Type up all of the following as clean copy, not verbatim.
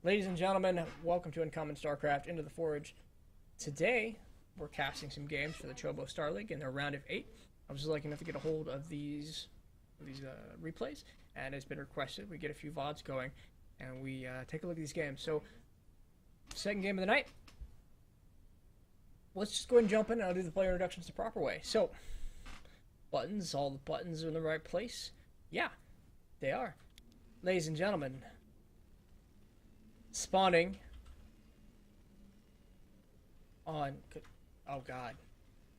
Ladies and gentlemen, welcome to Uncommon StarCraft Into the Forge. Today, we're casting some games for the Chobo Star League in their round of 8. I was lucky enough to get a hold of these replays, and it's been requested. We get a few VODs going, and we take a look at these games. So, second game of the night. Let's just go ahead and jump in, and I'll do the player introductions the proper way. So, buttons, all the buttons are in the right place. Yeah, they are. Ladies and gentlemen, spawning on, oh god,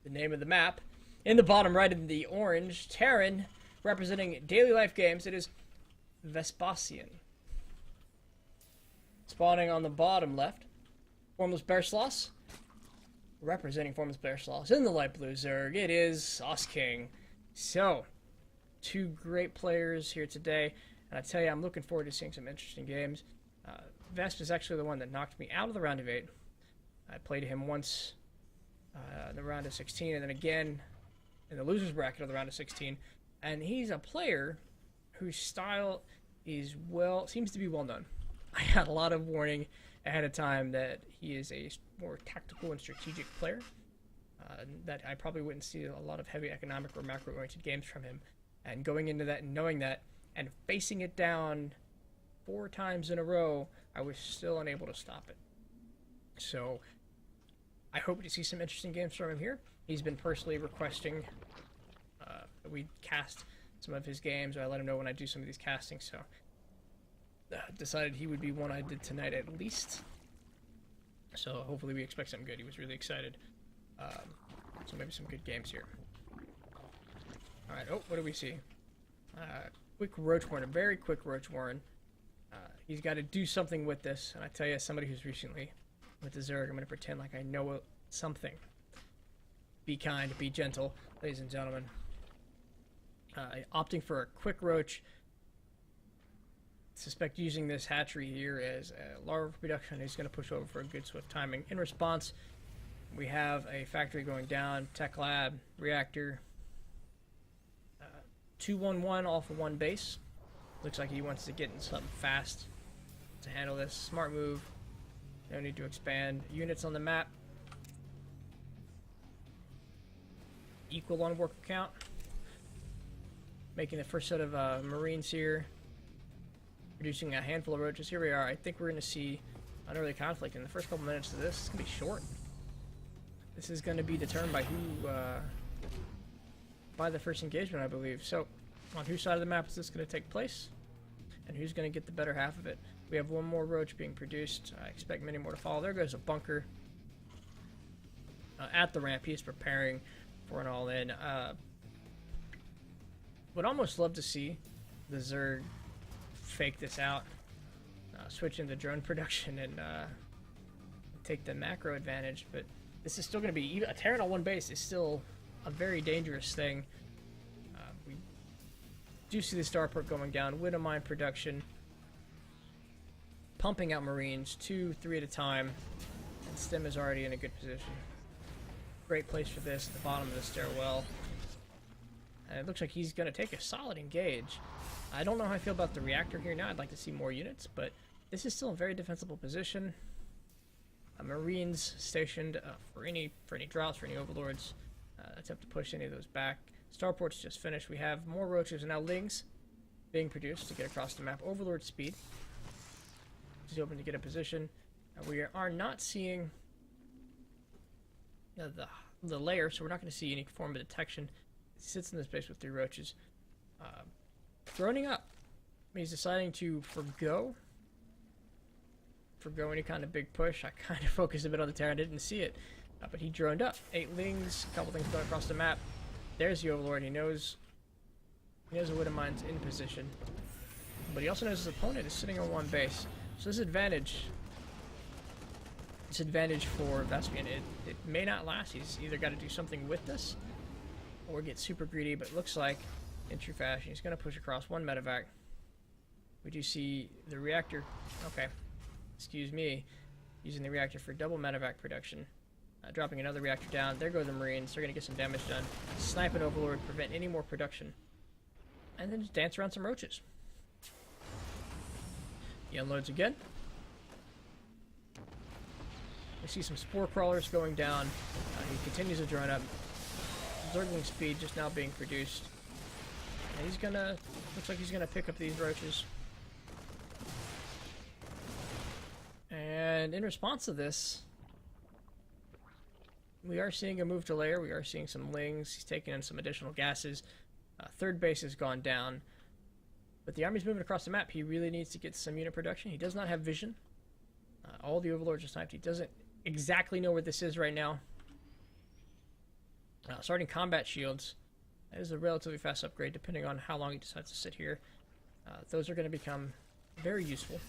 the name of the map, in the bottom right in the orange, Terran, representing dLife games, it is Vespasian. Spawning on the bottom left, Formless Bear Sloths, representing Formless Bear Sloths, in the light blue Zerg, it is SauCeKing. So, two great players here today, and I tell you, I'm looking forward to seeing some interesting games. Vesp is actually the one that knocked me out of the round of 8. I played him once in the round of 16, and then again in the loser's bracket of the round of 16. And he's a player whose style is seems to be well known. I had a lot of warning ahead of time that he is a more tactical and strategic player. That I probably wouldn't see a lot of heavy economic or macro-oriented games from him. And going into that and knowing that and facing it down 4 times in a row, I was still unable to stop it. So, I hope to see some interesting games from him here. He's been personally requesting that we cast some of his games, or I let him know when I do some of these castings, so decided he would be one I did tonight at least. So, hopefully we expect something good. He was really excited. So maybe some good games here. Alright, oh, what do we see? Quick Roach Warren, a very quick Roach Warren. He's got to do something with this, and I tell you, as somebody who's recently with the Zerg, I'm going to pretend like I know something. Be kind, be gentle, ladies and gentlemen. Opting for a quick Roach. Suspect using this hatchery here as a larva production. He's going to push over for a good swift timing. In response, we have a factory going down, tech lab, reactor. 2-1-1 all for one base. Looks like he wants to get in something fast to handle this. Smart move. No need to expand. Units on the map. Equal on worker count. Making the first set of Marines here. Producing a handful of roaches. Here we are. I think we're going to see an early conflict in the first couple minutes of this. It's going to be short. This is going to be determined by who, by the first engagement, I believe. So, on whose side of the map is this going to take place? And who's going to get the better half of it? We have one more roach being produced. I expect many more to follow. There goes a bunker. At the ramp, he is preparing for an all-in. Would almost love to see the Zerg fake this out. Switch into drone production and take the macro advantage. But this is still going to be... a Terran on one base is still a very dangerous thing. We do see the starport going down. Widow mine production. Pumping out Marines, 2-3 at a time. And Stem is already in a good position. Great place for this, the bottom of the stairwell. And it looks like he's going to take a solid engage. I don't know how I feel about the reactor here now. I'd like to see more units, but this is still a very defensible position. Marines stationed for any droughts, for any overlords. Attempt to push any of those back. Starport's just finished. We have more roaches and now lings being produced to get across the map. Overlord speed. He's hoping to get a position. We are not seeing the layer, so we're not going to see any form of detection. He sits in this base with 3 roaches. Droning up. He's deciding to forgo any kind of big push. I kind of focused a bit on the Terran. I didn't see it. But he droned up. 8 lings, a couple things going across the map. There's the Overlord. He knows the Widow Mine's in position. But he also knows his opponent is sitting on one base. So this advantage for Vespasian, it may not last. He's either got to do something with this or get super greedy, but it looks like, in true fashion, he's going to push across one medevac. We do see the reactor, okay, excuse me, using the reactor for double medevac production. Dropping another reactor down. There go the Marines. They're going to get some damage done. Snipe an Overlord, prevent any more production. And then just dance around some roaches. He unloads again. We see some spore crawlers going down. He continues to drone up. Zergling speed just now being produced. And he's gonna, looks like he's gonna pick up these roaches. And in response to this, we are seeing a move to layer. We are seeing some lings. He's taking in some additional gases. Third base has gone down. But the army's moving across the map. He really needs to get some unit production. He does not have vision. All the overlords are sniped. He doesn't exactly know where this is right now. Starting combat shields. That is a relatively fast upgrade depending on how long he decides to sit here. Those are going to become very useful.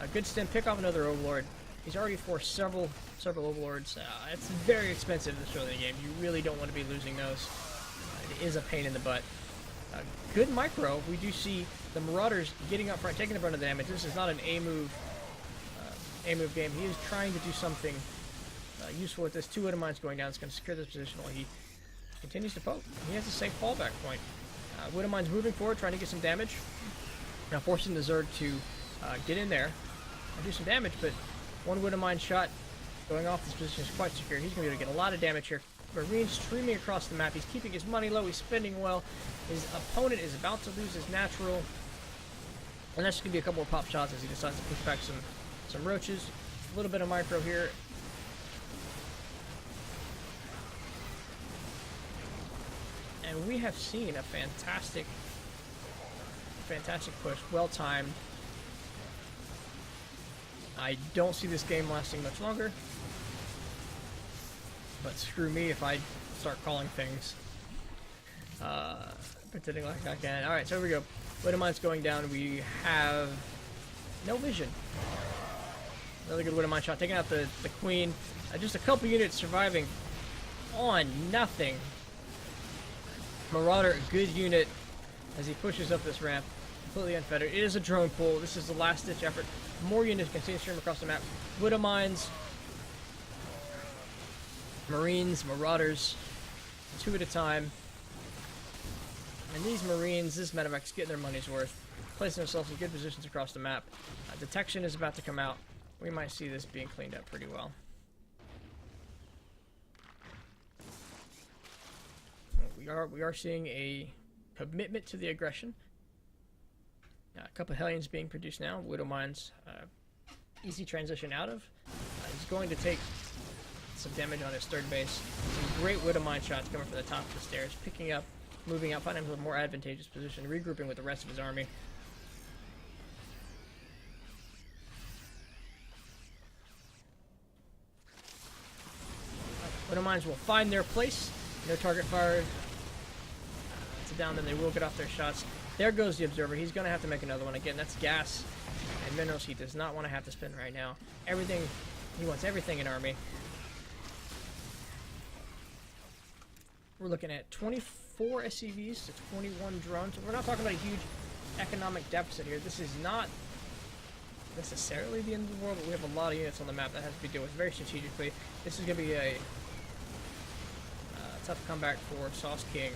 A good stim, pick off another overlord. He's already forced several overlords. It's very expensive this early in the game. You really don't want to be losing those. It is a pain in the butt. Good micro. We do see the Marauders getting up front, taking the brunt of the damage. This is not an A move game. He is trying to do something useful with this. 2 Widow Mines going down. It's going to secure this position while he continues to poke. He has a safe fallback point. Widow Mines moving forward, trying to get some damage. Now forcing the Zerg to get in there and do some damage, but 1 Widow Mine shot going off this position is quite secure. He's going to be able to get a lot of damage here. Marine streaming across the map. He's keeping his money low. He's spending well. His opponent is about to lose his natural. And that's going to be a couple more pop shots as he decides to push back some roaches. A little bit of micro here. And we have seen a fantastic push. Well timed. I don't see this game lasting much longer. But screw me if I start calling things. Pretending like I can. Alright, so here we go. Widow Mine's going down. We have no vision. Another good Widow Mine shot. Taking out the Queen. Just a couple units surviving on nothing. Marauder, a good unit as he pushes up this ramp. Completely unfettered. It is a drone pull. This is the last ditch effort. More units continue to stream across the map. Widow Mines. Marines, Marauders, 2 at a time. And these Marines, this medevac's getting their money's worth, placing themselves in good positions across the map. Detection is about to come out. We might see this being cleaned up pretty well. We are seeing a commitment to the aggression. A couple of Hellions being produced now. Widow Mines, easy transition out of. He's going to take some damage on his third base. Some great Widow Mine shots coming from the top of the stairs, picking up, moving up, finding himself a more advantageous position, regrouping with the rest of his army. Widow Mines will find their place. No target fire to down them. They will get off their shots. There goes the Observer. He's going to have to make another one again. That's gas and minerals he does not want to have to spend right now. Everything, he wants everything in army. We're looking at 24 SCVs to 21 drones. We're not talking about a huge economic deficit here. This is not necessarily the end of the world, but we have a lot of units on the map that has to be dealt with very strategically. This is going to be a tough comeback for SauCeKing.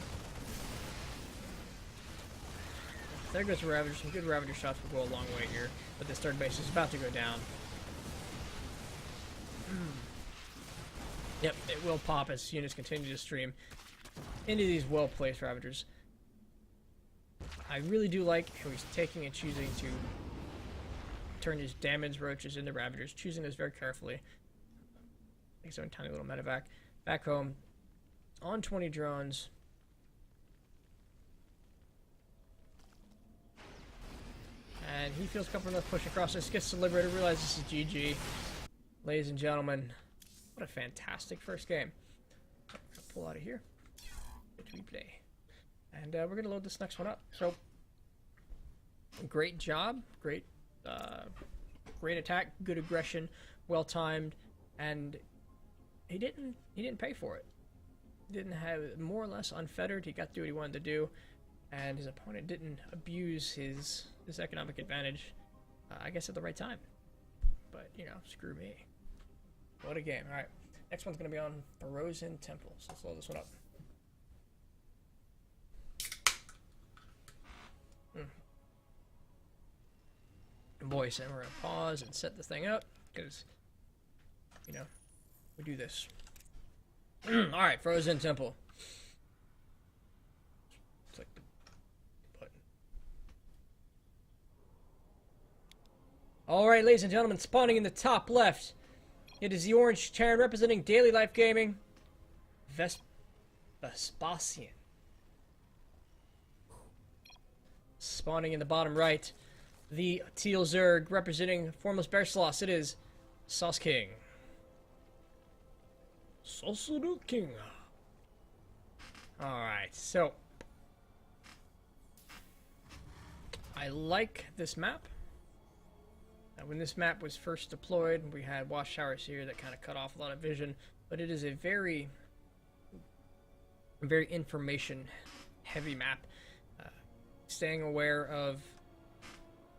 There goes the Ravager. Some good Ravager shots will go a long way here, but this third base is about to go down. Yep, it will pop as units continue to stream into these well-placed Ravagers. I really do like how he's taking and choosing to turn his damaged roaches into Ravagers, choosing this very carefully. Makes his own tiny little medevac. Back home, on 20 drones. And he feels comfortable enough to push across this, gets to Liberator, realizes this is GG. Ladies and gentlemen, what a fantastic first game. Pull out of here. Replay. And we're going to load this next one up. So, great job. Great attack. Good aggression. Well timed. And he didn't pay for it. Didn't have, more or less unfettered. He got to do what he wanted to do. And his opponent didn't abuse his economic advantage, I guess, at the right time. But, you know, screw me. What a game. Alright. Next one's going to be on Frozen Temple. So let's load this one up. Boys, and we're going to pause and set this thing up. Because, you know, we do this. Alright, Frozen Temple. Click the button. Alright, ladies and gentlemen, spawning in the top left. It is the orange Terran representing dLife Gaming. Vespasian. Spawning in the bottom right. The teal Zerg representing Formless Bear Sloss. It is SauCeKing. SauCeKing. Alright, so I like this map. When this map was first deployed, we had watchtowers here that kind of cut off a lot of vision, but it is a very information heavy map. Staying aware of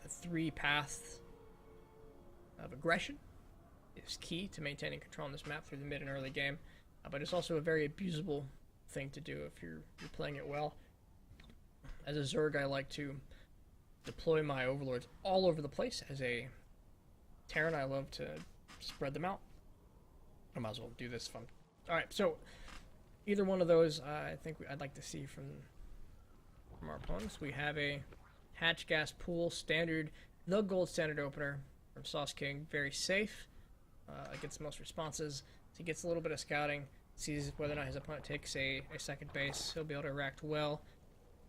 the 3 paths of aggression is key to maintaining control on this map through the mid and early game, but it's also a very abusable thing to do if you're playing it well. As a Zerg, I like to deploy my overlords all over the place. As a Terran, I love to spread them out. I might as well do this fun. Alright, so either one of those I think I'd like to see from our opponents. We have a hatch gas pool standard, the gold standard opener from SauCeKing. Very safe, gets the most responses. So he gets a little bit of scouting, sees whether or not his opponent takes a second base. He'll be able to react well,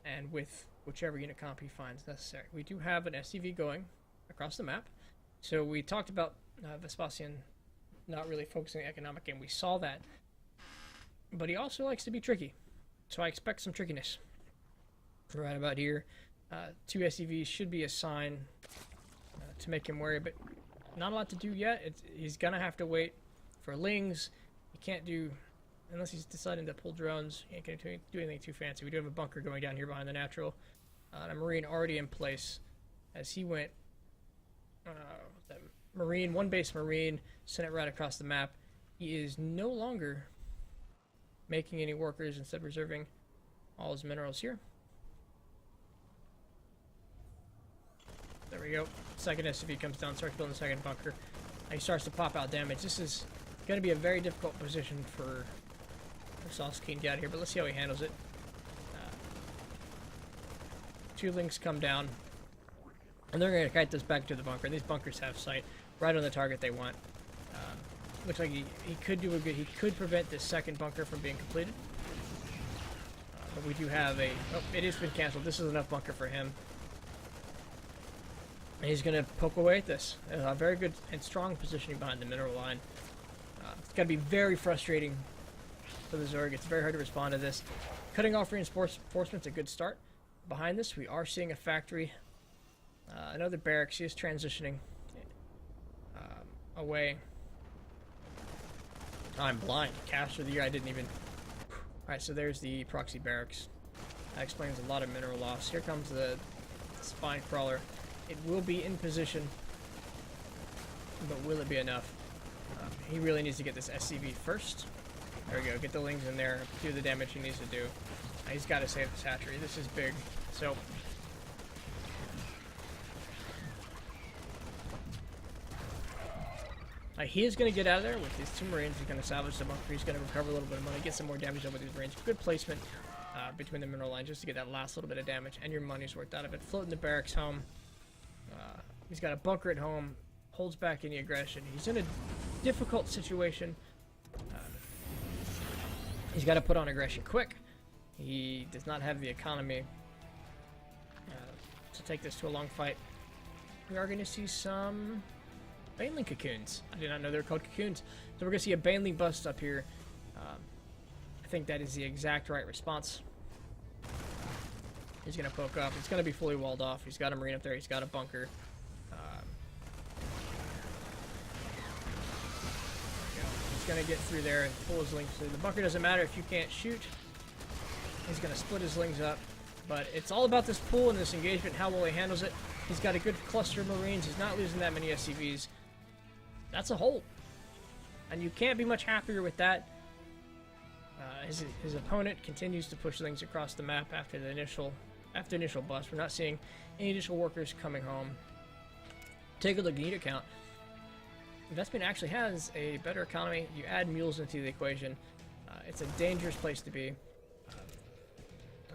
and with whichever unit comp he finds necessary. We do have an SCV going across the map. So we talked about Vespasian not really focusing on the economic game. We saw that. But he also likes to be tricky. So I expect some trickiness. Right about here. 2 SCVs should be a sign to make him wary, but not a lot to do yet. He's going to have to wait for lings. He can't do, unless he's deciding to pull drones, he ain't going to do anything too fancy. We do have a bunker going down here behind the natural. And a marine already in place as he went marine, 1 base marine, sent it right across the map. He is no longer making any workers, instead reserving all his minerals here. There we go. Second SCV comes down, starts building the second bunker. And he starts to pop out damage. This is going to be a very difficult position for SauCeKing to get out here, but let's see how he handles it. 2 lings come down, and they're going to kite this back to the bunker. These bunkers have sight right on the target they want. Looks like he could do a good. He could prevent this second bunker from being completed. But we do have a. Oh, it has been canceled. This is enough bunker for him. And he's going to poke away at this. A very good and strong positioning behind the mineral line. It's got to be very frustrating for the Zerg. It's very hard to respond to this. Cutting off reinforcements a good start. Behind this, we are seeing a factory. Another barracks. He is transitioning away. I'm blind. Caster of the year. I didn't even. Alright, so there's the proxy barracks. That explains a lot of mineral loss. Here comes the spine crawler. It will be in position, but will it be enough? He really needs to get this SCV first. There we go. Get the lings in there. Do the damage he needs to do. He's got to save this hatchery. This is big. So. He is going to get out of there with these 2 marines. He's going to salvage the bunker. He's going to recover a little bit of money, get some more damage over these marines. Good placement between the mineral lines just to get that last little bit of damage, and your money's worth out of it. Floating the barracks home. He's got a bunker at home. Holds back any aggression. He's in a difficult situation. He's got to put on aggression quick. He does not have the economy to take this to a long fight. We are going to see some Baneling cocoons. I did not know they were called cocoons. So we're going to see a Baneling bust up here. I think that is the exact right response. He's going to poke up. It's going to be fully walled off. He's got a marine up there. He's got a bunker. He's going to get through there and pull his lings through. The bunker doesn't matter if you can't shoot. He's going to split his lings up. But it's all about this pool and this engagement, how well he handles it. He's got a good cluster of marines. He's not losing that many SCVs. That's a hold. And you can't be much happier with that. His opponent continues to push things across the map after the initial bust. We're not seeing any additional workers coming home. Take a look at unit count. Vespasian actually has a better economy. You add mules into the equation. It's a dangerous place to be.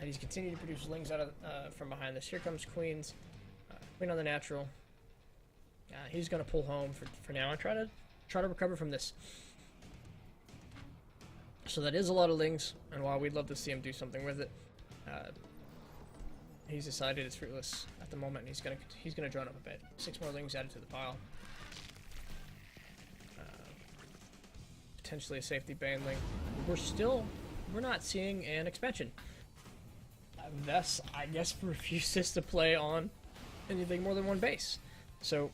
And he's continuing to produce lings out of from behind this. Here comes Queens. Queen on the natural. He's going to pull home for now and try to recover from this. So that is a lot of lings, and while we'd love to see him do something with it, he's decided it's fruitless at the moment. And he's gonna drone up a bit. 6 more lings added to the pile. Potentially a safety baneling. We're not seeing an expansion. Thus, I guess, refuses to play on anything more than one base. So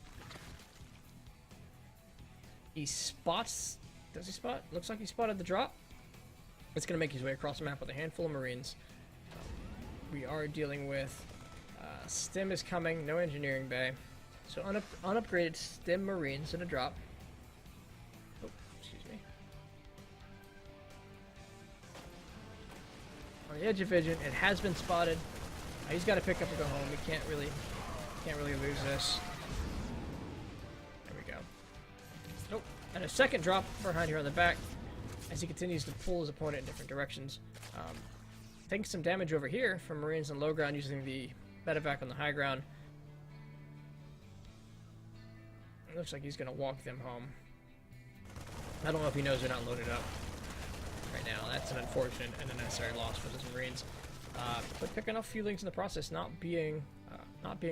he spots. Does he spot? Looks like he spotted the drop. It's going to make his way across the map with a handful of Marines. We are dealing with Stim is coming, no engineering bay. So unupgraded Stim Marines in a drop. Oh, excuse me. On the edge of vision, it has been spotted. He's got to pick up and go home. We can't really lose this. There we go. Oh, and a second drop behind here on the back, as he continues to pull his opponent in different directions. Taking some damage over here from Marines on low ground using the medevac on the high ground. It looks like he's going to walk them home. I don't know if he knows they're not loaded up right now. That's an unfortunate and unnecessary loss for those Marines. But picking up a few lings in the process, not being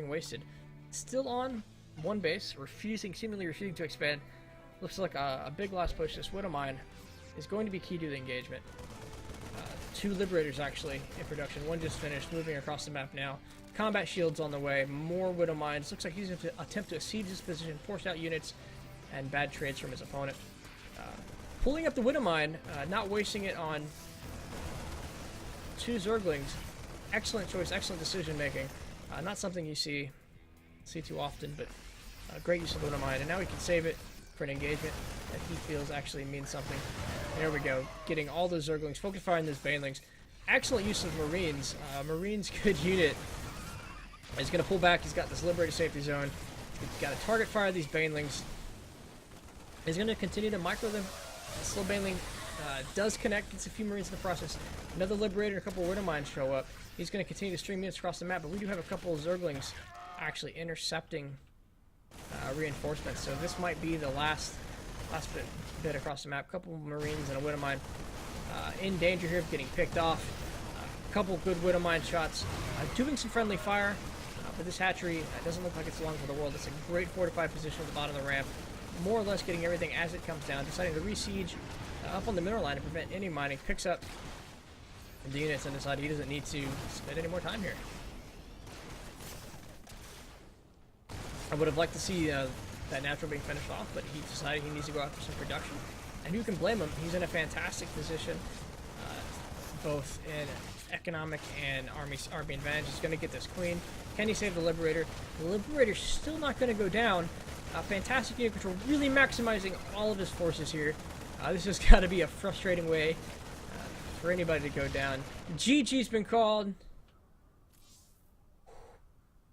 wasted. Still on one base, seemingly refusing to expand. Looks like a big last push. This Widow Mine is going to be key to the engagement. 2 Liberators actually in production. One just finished, moving across the map now. Combat shields on the way. More Widow Mines. Looks like he's going to attempt to siege this position, force out units, and bad trades from his opponent. Pulling up the Widow Mine, not wasting it on 2 Zerglings. Excellent choice, excellent decision making. Not something you see too often, but great use of the Widow Mine. And now he can save it for an engagement that he feels actually means something. There we go. Getting all those Zerglings. Focus fire on those banelings. Excellent use of Marines. Marines, good unit. He's going to pull back. He's got this liberated safety zone. He's got to target fire these banelings. He's going to continue to micro them. Slow baneling does connect. Gets a few Marines in the process. Another liberator, a couple of Widow Mines show up. He's going to continue to stream units across the map, but we do have a couple of Zerglings actually intercepting reinforcements. So this might be the last bit across the map. A couple of Marines and a Widow Mine in danger here of getting picked off. A couple good Widow Mine shots. Doing some friendly fire, but this hatchery doesn't look like it's long for the world. It's a great fortified position at the bottom of the ramp. More or less getting everything as it comes down. Deciding to re-siege up on the mineral line to prevent any mining. Picks up the units and decides he doesn't need to spend any more time here. I would have liked to see that natural being finished off, but he decided he needs to go after some production. And who can blame him? He's in a fantastic position, both in economic and army advantage. He's going to get this queen. Can he save the Liberator? The Liberator's still not going to go down. Fantastic unit control, really maximizing all of his forces here. This has got to be a frustrating way for anybody to go down. GG's been called.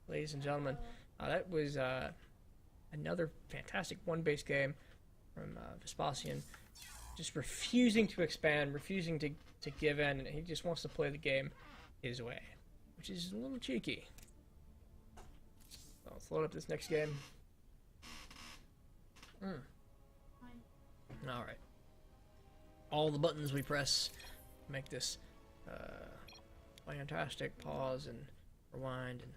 Ladies and gentlemen, that was another fantastic one-base game from Vespasian. Just refusing to expand, refusing to give in, and he just wants to play the game his way, which is a little cheeky. So let's load up this next game. Alright. All the buttons we press make this fantastic. Pause and rewind and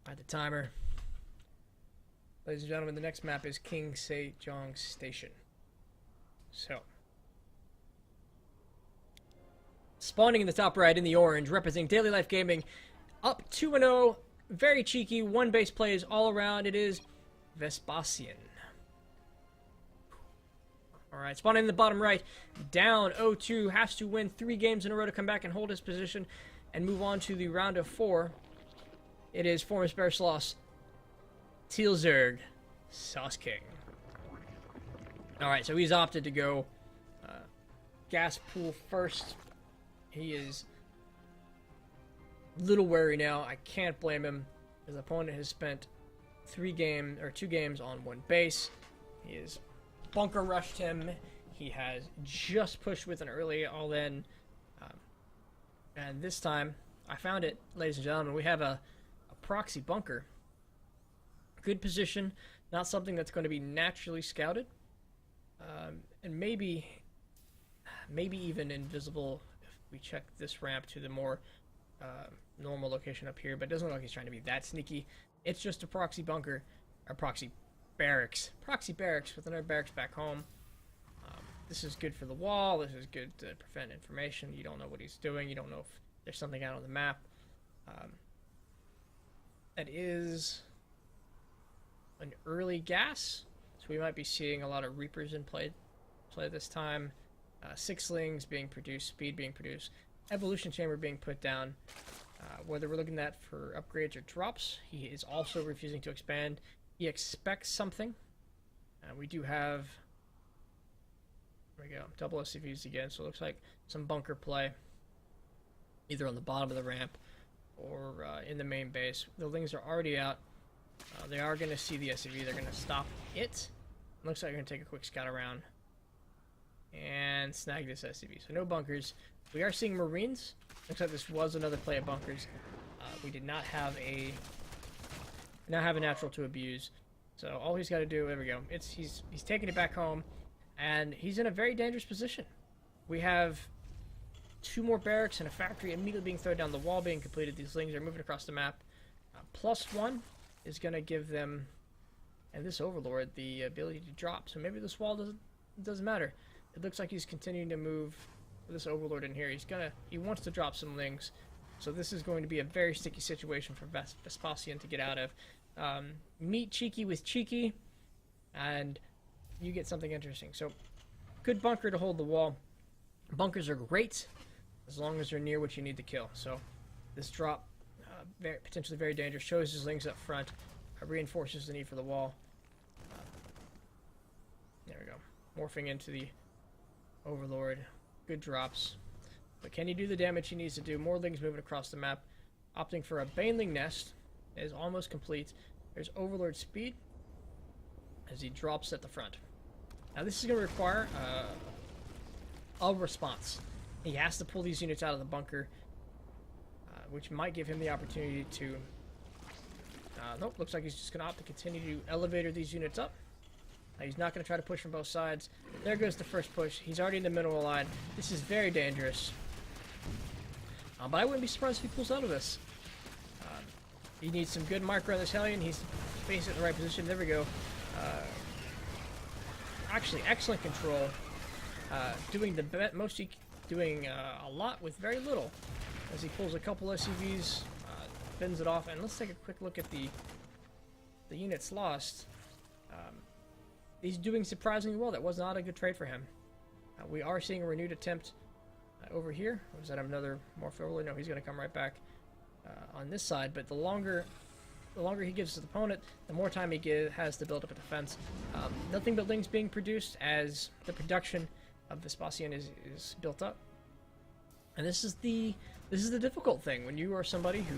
add the timer. Ladies and gentlemen, the next map is King Sejong Station. So, spawning in the top right in the orange, representing dLife Gaming, up 2-0, very cheeky, one base plays all around. It is Vespasian. Alright, spawning in the bottom right, down 0-2, has to win 3 games in a row to come back and hold his position and move on to the round of 4. It is Formus Bearsloss, Tealzerg, SauCeKing. Alright, so he's opted to go gas pool first. He is a little wary now. I can't blame him. His opponent has spent 2 games on one base. He has bunker rushed him. He has just pushed with an early all-in. And this time, I found it, ladies and gentlemen. We have a proxy bunker. Good position, not something that's going to be naturally scouted. And maybe even invisible if we check this ramp to the more normal location up here. But it doesn't look like he's trying to be that sneaky. It's just a proxy bunker, or proxy barracks. Proxy barracks with another barracks back home. This is good for the wall. This is good to prevent information. You don't know what he's doing. You don't know if there's something out on the map. That is an early gas, so we might be seeing a lot of Reapers in play this time. Sixlings being produced, speed being produced, evolution chamber being put down. Whether we're looking at for upgrades or drops, he is also refusing to expand. He expects something. We do have, there we go, double SCVs again, so it looks like some bunker play, either on the bottom of the ramp or in the main base. The Lings are already out. They are going to see the SCV. They're going to stop it. Looks like they're going to take a quick scout around and snag this SCV. So no bunkers. We are seeing Marines. Looks like this was another play of bunkers. We did not have a natural to abuse. So all he's got to do, there we go. He's taking it back home, and he's in a very dangerous position. We have 2 more barracks and a factory immediately being thrown down, the wall being completed. These Lings are moving across the map. +1 is going to give them, and this Overlord, the ability to drop. So maybe this wall doesn't matter. It looks like he's continuing to move this Overlord in here. He wants to drop some Lings. So this is going to be a very sticky situation for Vespasian to get out of. Meet Cheeky with Cheeky, and you get something interesting. So good bunker to hold the wall. Bunkers are great as long as they're near what you need to kill. So this drop, potentially very dangerous, shows his Lings up front, reinforces the need for the wall. There we go. Morphing into the Overlord. Good drops. But can he do the damage he needs to do? More Lings moving across the map. Opting for a Baneling nest. It is almost complete. There's Overlord speed as he drops at the front. Now this is going to require a response. He has to pull these units out of the bunker, which might give him the opportunity to... nope, looks like he's just going to opt to continue to elevator these units up. He's not going to try to push from both sides. There goes the first push. He's already in the middle of the line. This is very dangerous. But I wouldn't be surprised if he pulls out of this. He needs some good micro on this Hellion. He's facing it in the right position. There we go. Actually, excellent control. Doing the most, doing a lot with very little. As he pulls a couple SCVs, bends it off, and let's take a quick look at the units lost. He's doing surprisingly well. That was not a good trade for him. We are seeing a renewed attempt over here. Was that another Morph Overlord? No, he's going to come right back on this side. But the longer he gives his opponent, the more time he has to build up a defense. Nothing but Lings being produced as the production of Vespasian is built up. And this is the difficult thing when you are somebody who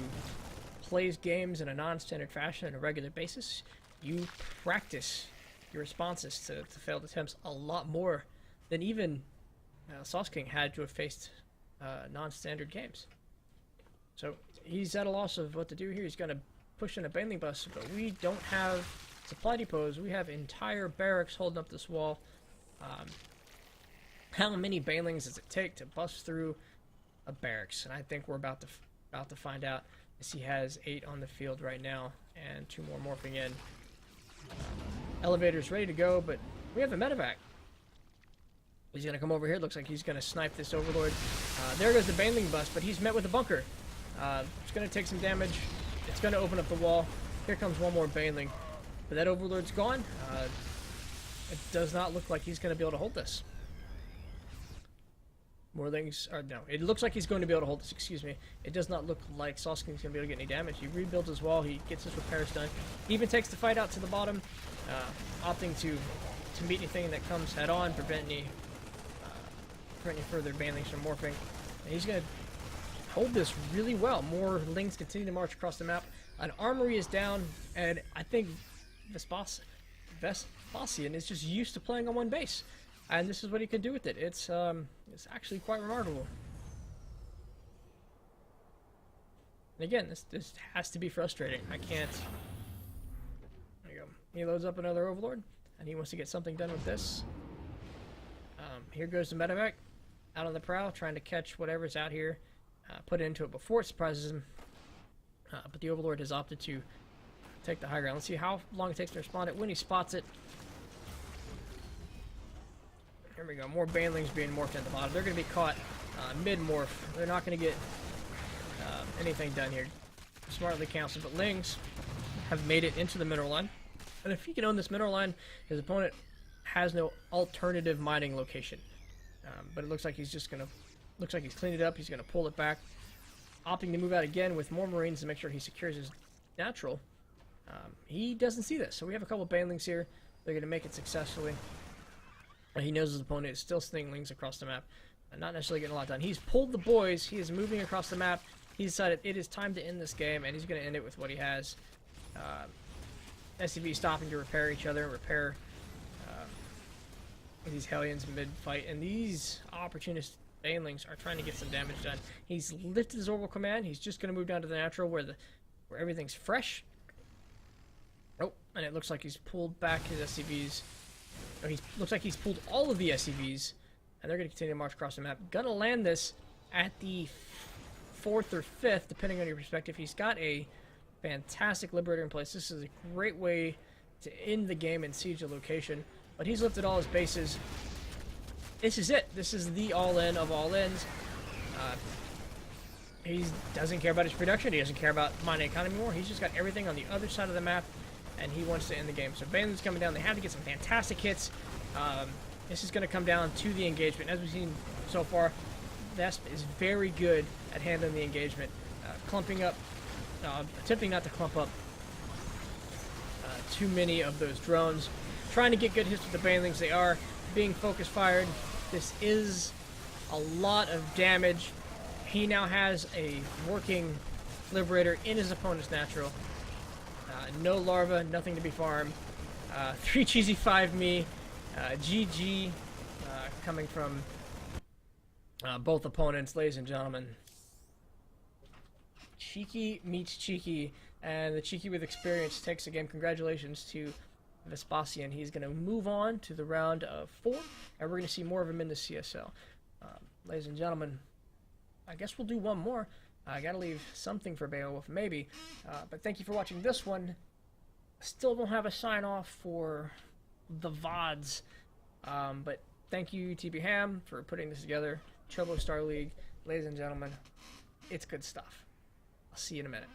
plays games in a non-standard fashion on a regular basis. You practice your responses to failed attempts a lot more than even SauCeKing had to have faced non-standard games. So he's at a loss of what to do here. He's going to push in a Baneling bus, but we don't have supply depots. We have entire barracks holding up this wall. How many Banelings does it take to bust through a barracks? And I think we're about to find out, as he has 8 on the field right now and 2 more morphing in. Elevator's ready to go, but we have a medevac. He's going to come over here. Looks like he's going to snipe this Overlord. There goes the Baneling bust, but he's met with a bunker. It's going to take some damage. It's going to open up the wall. Here comes one more Baneling. But that Overlord's gone. It does not look like he's going to be able to hold this. More Lings, or no, it looks like he's going to be able to hold this, excuse me. It does not look like SauCeKing's going to be able to get any damage. He rebuilds his wall, he gets his repairs done. He even takes the fight out to the bottom, opting to meet anything that comes head on, prevent any further Banelings from morphing. And he's going to hold this really well. More Lings continue to march across the map. An armory is down, and I think Vespasian is just used to playing on one base, and this is what he can do with it. It's actually quite remarkable. And again, this has to be frustrating. I can't. There you go. He loads up another Overlord, and he wants to get something done with this. Here goes the medevac out on the prowl, trying to catch whatever's out here, put it into it before it surprises him. But the Overlord has opted to take the high ground. Let's see how long it takes to respond it when he spots it. Here we go. More banelings being morphed at the bottom. They're going to be caught mid-morph. They're not going to get anything done here. Smartly counseled, but Lings have made it into the mineral line. And if he can own this mineral line, his opponent has no alternative mining location. But it looks like he's just going to... Looks like he's cleaned it up. He's going to pull it back. Opting to move out again with more Marines to make sure he secures his natural. He doesn't see this. So we have a couple of banelings here. They're going to make it successfully. He knows his opponent is still sending Lings across the map. Not necessarily getting a lot done. He's pulled the boys. He is moving across the map. He decided it is time to end this game, and he's going to end it with what he has. SCV stopping to repair each other, repair these Hellions mid-fight, and these opportunist banelings are trying to get some damage done. He's lifted his orbital command. He's just going to move down to the natural where everything's fresh. Oh, and it looks like he's pulled back his SCVs. Oh, looks like he's pulled all of the SCVs, and they're going to continue to march across the map. Gonna land this at the 4th or 5th, depending on your perspective. He's got a fantastic Liberator in place. This is a great way to end the game and siege a location. But he's lifted all his bases. This is it. This is the all-in of all-ins. He doesn't care about his production. He doesn't care about mining economy anymore. He's just got everything on the other side of the map, and he wants to end the game. So Baneling's coming down. They have to get some fantastic hits. This is going to come down to the engagement. As we've seen so far, Vesp is very good at handling the engagement. Clumping up, attempting not to clump up too many of those drones. Trying to get good hits with the Banelings. They are being focus fired. This is a lot of damage. He now has a working Liberator in his opponent's natural. No larva, nothing to be farmed. 3 cheesy 5 me. GG coming from both opponents, ladies and gentlemen. Cheeky meets cheeky, and the cheeky with experience takes the game. Congratulations to Vespasian. He's going to move on to the round of 4, and we're going to see more of him in the CSL. Ladies and gentlemen, I guess we'll do one more. I got to leave something for Beowulf, maybe. But thank you for watching this one. Still don't have a sign-off for the VODs. But thank you, TB Ham, for putting this together. Chobo Star League. Ladies and gentlemen, it's good stuff. I'll see you in a minute.